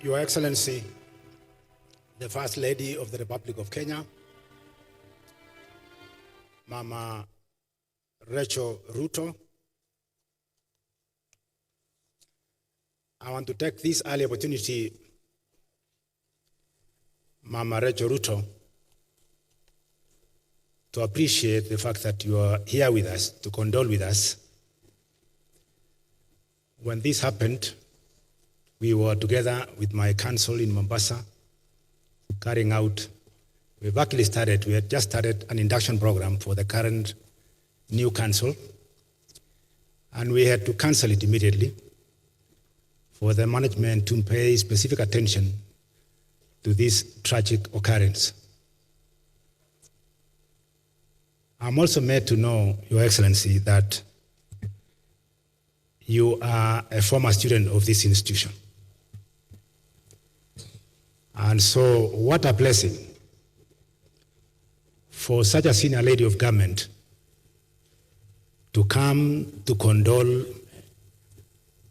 Your Excellency, the First Lady of the Republic of Kenya, Mama Rachel Ruto, I want to take this early opportunity, Mama Rachel Ruto, to appreciate the fact that you are here with us, to condole with us. When this happened, we were together with my council in Mombasa, carrying out, we had just started an induction program for the current new council, and we had to cancel it immediately for the management to pay specific attention to this tragic occurrence. I'm also made to know, Your Excellency, that you are a former student of this institution. And so, what a blessing for such a senior lady of government to come to condole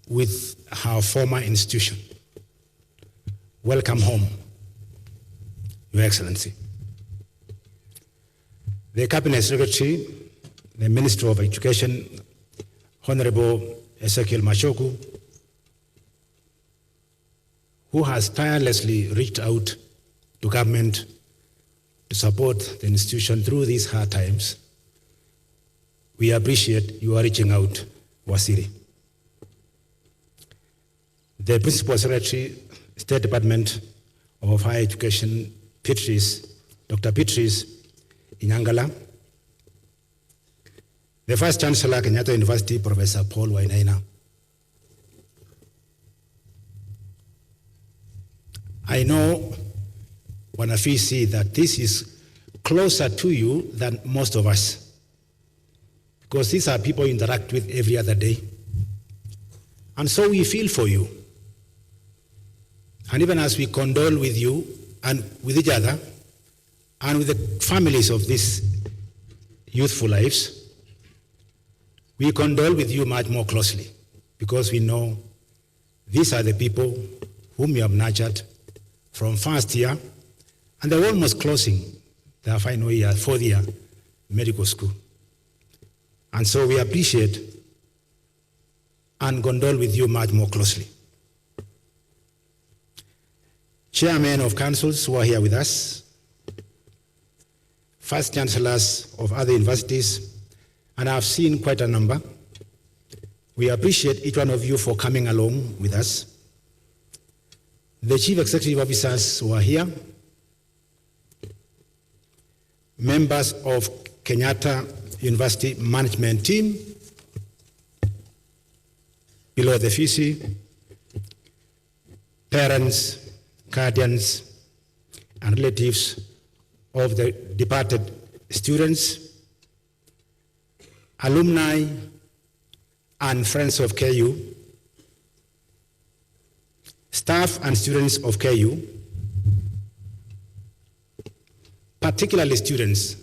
with her former institution. Welcome home, Your Excellency. The Cabinet Secretary, the Minister of Education, Honorable Ezekiel Mashoku, who has tirelessly reached out to government to support the institution through these hard times. We appreciate you are reaching out, Wasiri. The Principal Secretary, State Department of Higher Education, Dr. Petris Inyangala, the Vice Chancellor, Kenyatta University, Professor Paul Wainaina. I know when I see that this is closer to you than most of us, because these are people you interact with every other day. And so we feel for you. And even as we condole with you and with each other and with the families of these youthful lives, we condole with you much more closely, because we know these are the people whom you have nurtured from first year, and they're almost closing their final year, fourth year medical school. And so we appreciate and condole with you much more closely. Chairmen of councils who are here with us, Vice Chancellors of other universities, and I've seen quite a number. We appreciate each one of you for coming along with us. The Chief Executive Officers who are here, members of Kenyatta University Management Team, below the FISI, parents, guardians, and relatives of the departed students, alumni, and friends of KU, staff and students of KU, particularly students.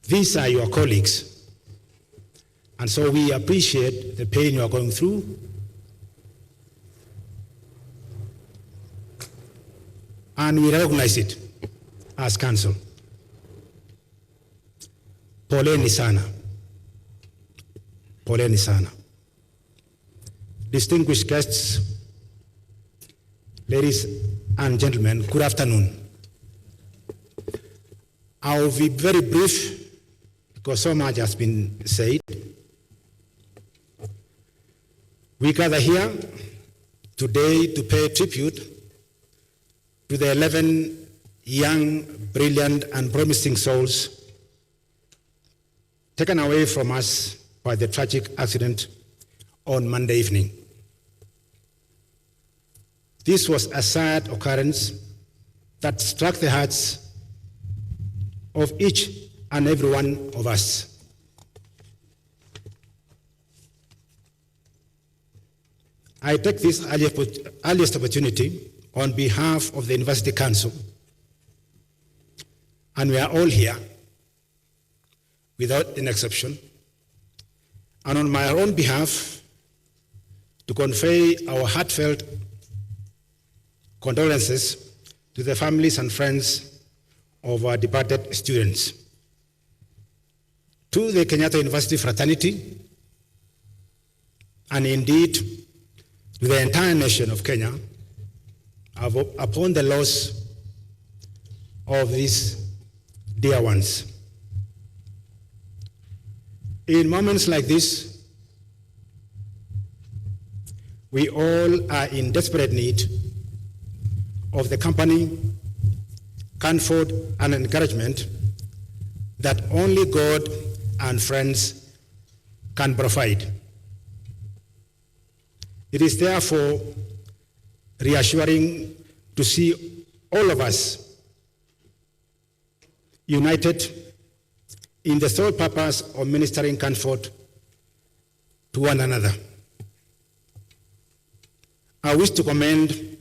These are your colleagues, and so we appreciate the pain you are going through. And we recognize it as council. Poleni sana. Poleni sana. Distinguished guests, ladies and gentlemen, good afternoon. I will be very brief because so much has been said. We gather here today to pay tribute to the 11 young, brilliant, and promising souls taken away from us by the tragic accident on Monday evening. This was a sad occurrence that struck the hearts of each and every one of us. I take this earliest opportunity on behalf of the University Council, and we are all here, without an exception, and on my own behalf, to convey our heartfelt condolences to the families and friends of our departed students. To the Kenyatta University fraternity, and indeed to the entire nation of Kenya, upon the loss of these dear ones. In moments like this, we all are in desperate need of the company, comfort, and encouragement that only God and friends can provide. It is therefore reassuring to see all of us united in the sole purpose of ministering comfort to one another. I wish to commend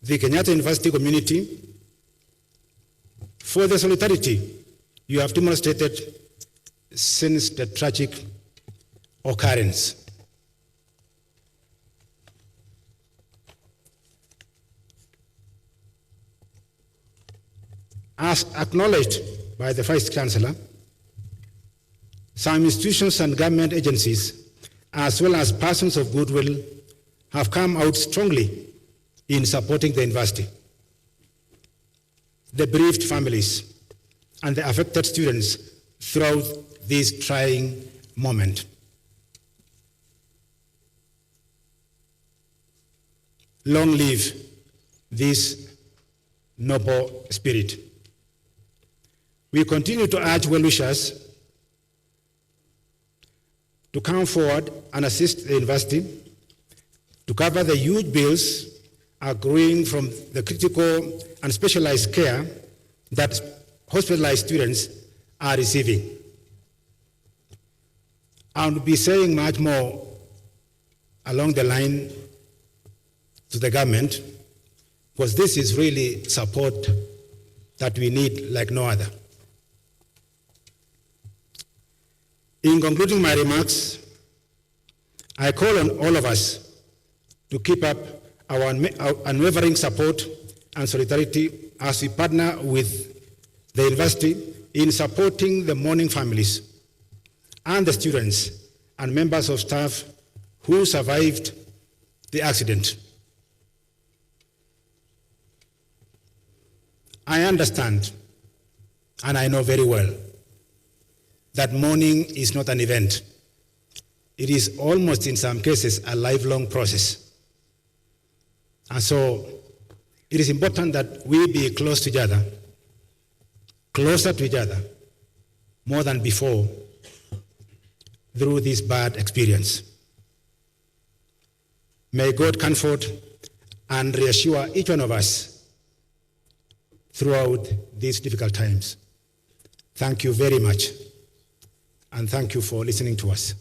the Kenyatta University community for the solidarity you have demonstrated since the tragic occurrence. As acknowledged by the Vice Chancellor, some institutions and government agencies, as well as persons of goodwill, have come out strongly in supporting the university. The bereaved families and the affected students throughout this trying moment. Long live this noble spirit. We continue to urge well-wishers to come forward and assist the university to cover the huge bills accruing from the critical and specialized care that hospitalized students are receiving. I'll be saying much more along the line to the government, because this is really support that we need like no other. In concluding my remarks, I call on all of us to keep up our unwavering support and solidarity as we partner with the university in supporting the mourning families and the students and members of staff who survived the accident. I understand, and I know very well, that mourning is not an event. It is almost, in some cases, a lifelong process. And so it is important that we be close to each other, closer to each other, more than before, through this bad experience. May God comfort and reassure each one of us throughout these difficult times. Thank you very much, and thank you for listening to us.